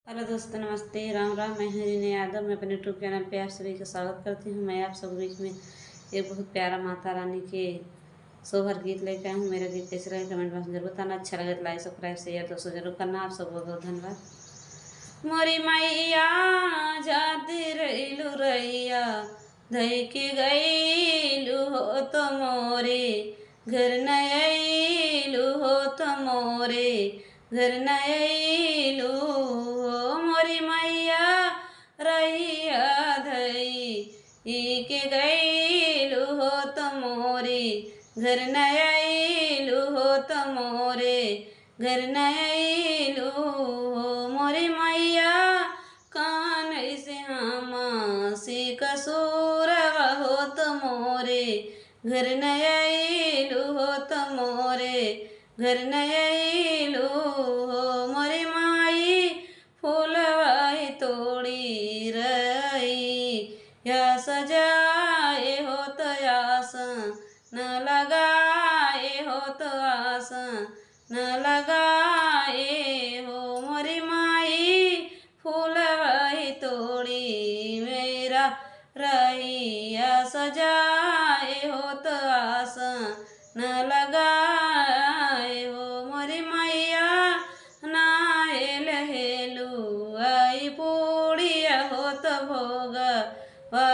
Hello दोस्तों, नमस्ते, राम राम। मैं हूं रीना यादव। मैं अपने यूट्यूब चैनल पे आप सभी का स्वागत करती हूं। मैं आप सब बीच में एक बहुत प्यारा माता रानी के सोहर गीत लेकर आई हूँ। मेरा गीत कैसे लगे कमेंट बॉक्स में जरूर बताना। अच्छा लगे तो लाइक सब्सक्राइब शेयर दोस्तों जरूर करना। आप सब बहुत बहुत धन्यवाद। मोरी मैया जाती रहीलू रैया धई के गईलू हो तो मोरे घर न अइलू हो तो मोरे घर न अइलू हो। मोरी मैया रैया धई के गईलू हो तो मोरे घर न अइलू हो तो मोरे घर न अइलू हो। मोरी मैया कान से हम से कसूर हो तो मोरे घर न अइलू हो तो मोरे घर न अइलू हो। मोरी माई फूलवाई तोड़ी रही या सजाए हो तो आस न लगाए हो तो आस न लगाए हो। मोरी माई फूलवाई तोड़ी मेरा रैया सजाए हो तो आस न लगाए हो। मोरी मैया नायल हेलू आई पूड़िया हो तो भोग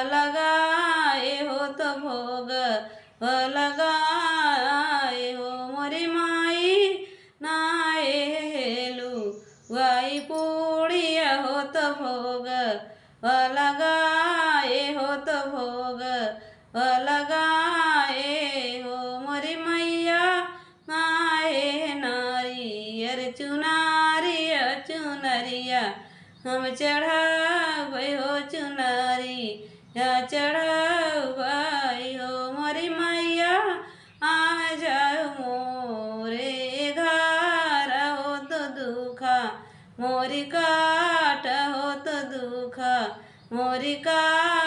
लगाए हो तो भोग लगाए हो। मोरी माई नाएलू वाई पूड़िया हो तो भोग लगाए हो तो भोग लगाए हो। मोरी मैया नाए नारियर चुनारिया चुनरिया हम चढ़ावे हो चुनरी या चढ़ावे हो। मोरी मैया आ जाओ मोरे घर हो तो दुखा मोरी काट हो तो दुखा मोरी काट